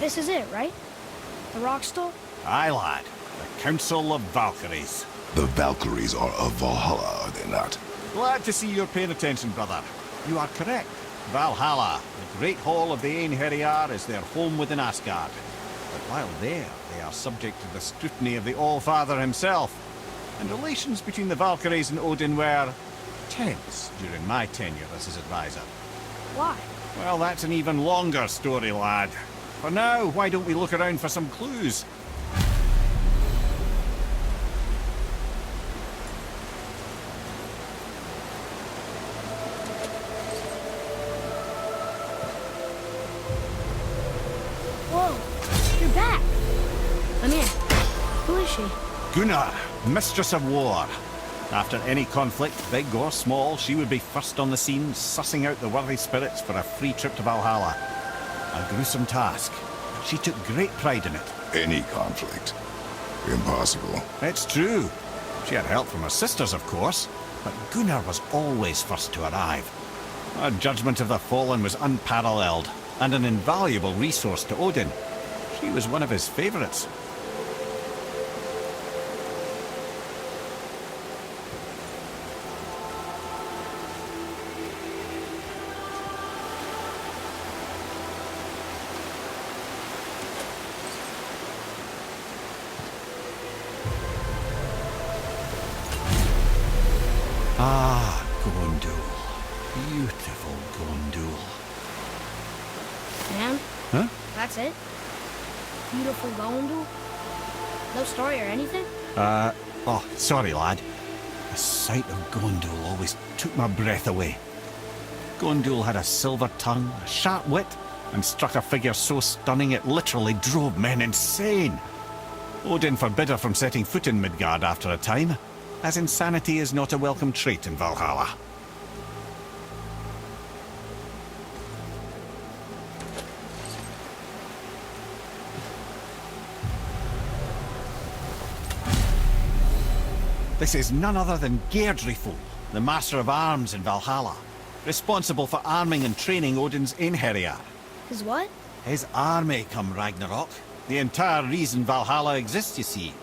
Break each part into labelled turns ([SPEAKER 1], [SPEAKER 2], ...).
[SPEAKER 1] This is it, right? The Rockstall?
[SPEAKER 2] Aye, lad. The Council of Valkyries.
[SPEAKER 3] The Valkyries are of Valhalla, are they not?
[SPEAKER 2] Glad to see you're paying attention, brother. You are correct. Valhalla, the great hall of the Einherjar, is their home within Asgard. But while there, they are subject to the scrutiny of the All-Father himself. And relations between the Valkyries and Odin were tense during my tenure as his advisor.
[SPEAKER 1] Why?
[SPEAKER 2] Well, that's an even longer story, lad. For now, why don't we look around for some clues?
[SPEAKER 1] Whoa, you're back. I'm in. Who is she?
[SPEAKER 2] Gunnar, Mistress of War. After any conflict, big or small, she would be first on the scene, sussing out the worthy spirits for a free trip to Valhalla. A gruesome task. She took great pride in it.
[SPEAKER 3] Any conflict. Impossible.
[SPEAKER 2] It's true. She had help from her sisters, of course, but Gunnar was always first to arrive. Her judgment of the fallen was unparalleled, and an invaluable resource to Odin. She was one of his favourites. Ah, Gondul. Beautiful Gondul.
[SPEAKER 1] Man?
[SPEAKER 2] Huh?
[SPEAKER 1] That's it? Beautiful Gondul? No story or anything?
[SPEAKER 2] Oh, sorry, lad. The sight of Gondul always took my breath away. Gondul had a silver tongue, a sharp wit, and struck a figure so stunning it literally drove men insane. Odin forbid her from setting foot in Midgard after a time, as insanity is not a welcome trait in Valhalla. This is none other than Geirdriful, the Master of Arms in Valhalla, responsible for arming and training Odin's Einherjar.
[SPEAKER 1] His what?
[SPEAKER 2] His army come Ragnarok. The entire reason Valhalla exists, you see.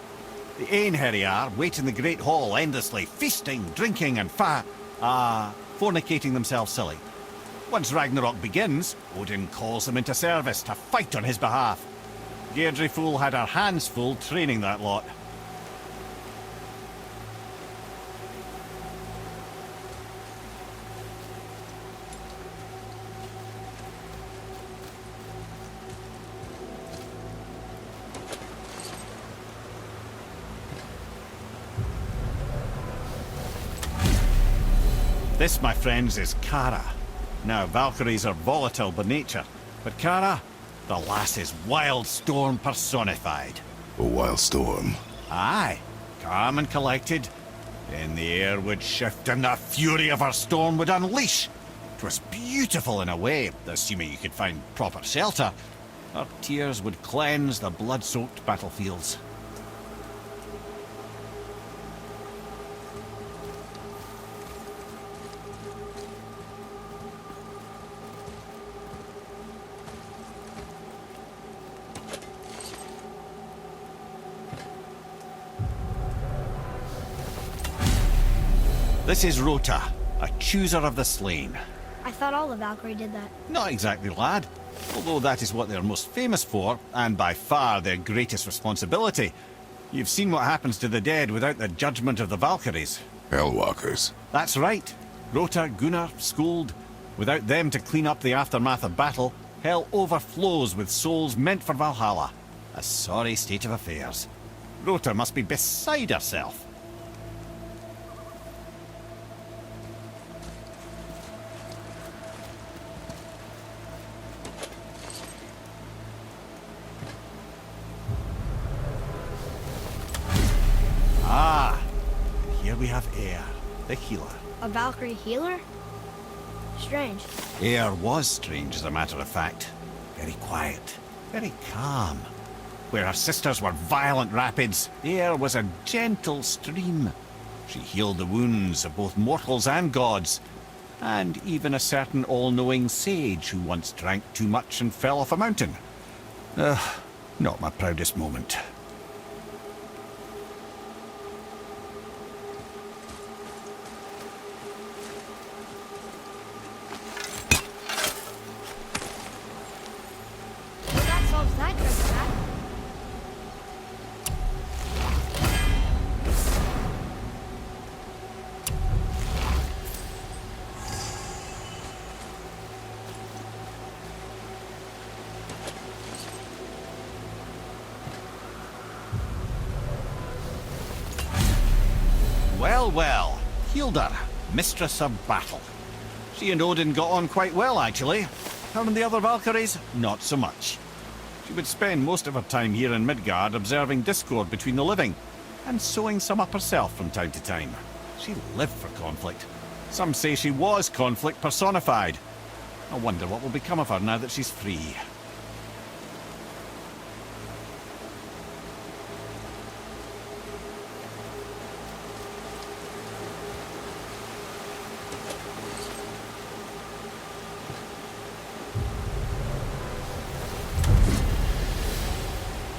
[SPEAKER 2] The Einherjar wait in the Great Hall endlessly, feasting, drinking and fornicating themselves silly. Once Ragnarok begins, Odin calls them into service to fight on his behalf. Geirdriful had her hands full training that lot. This, my friends, is Kara. Now, Valkyries are volatile by nature, but Kara, the lass is wild storm personified.
[SPEAKER 3] A wild storm.
[SPEAKER 2] Aye, calm and collected. Then the air would shift and the fury of her storm would unleash. 'Twas beautiful in a way, assuming you could find proper shelter. Her tears would cleanse the blood-soaked battlefields. This is Rota, a chooser of the slain.
[SPEAKER 1] I thought all the Valkyrie did that.
[SPEAKER 2] Not exactly, lad. Although that is what they're most famous for, and by far their greatest responsibility. You've seen what happens to the dead without the judgment of the Valkyries.
[SPEAKER 3] Hellwalkers.
[SPEAKER 2] That's right. Rota, Gunnar, Skuld. Without them to clean up the aftermath of battle, hell overflows with souls meant for Valhalla. A sorry state of affairs. Rota must be beside herself. Ah, and here we have Eir, the healer.
[SPEAKER 1] A Valkyrie healer? Strange.
[SPEAKER 2] Eir was strange, as a matter of fact. Very quiet, very calm. Where her sisters were violent rapids, Eir was a gentle stream. She healed the wounds of both mortals and gods, and even a certain all-knowing sage who once drank too much and fell off a mountain. Not my proudest moment.
[SPEAKER 1] Well, that solves that treasure map.
[SPEAKER 2] Well, well. Hilda, mistress of battle. She and Odin got on quite well, actually. Her and the other Valkyries, not so much. She would spend most of her time here in Midgard observing discord between the living, and sewing some up herself from time to time. She lived for conflict. Some say she was conflict personified. I wonder what will become of her now that she's free.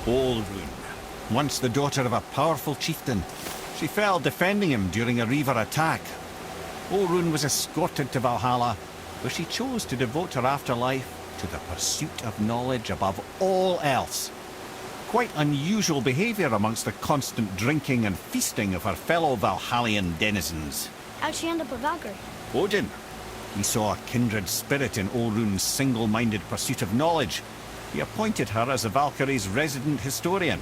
[SPEAKER 2] Olrun, once the daughter of a powerful chieftain. She fell defending him during a Reaver attack. Olrun was escorted to Valhalla, where she chose to devote her afterlife to the pursuit of knowledge above all else. Quite unusual behaviour amongst the constant drinking and feasting of her fellow Valhallian denizens.
[SPEAKER 1] How'd she end up a Valkyrie?
[SPEAKER 2] Odin. He saw a kindred spirit in Olrun's single-minded pursuit of knowledge. He appointed her as the Valkyrie's resident historian.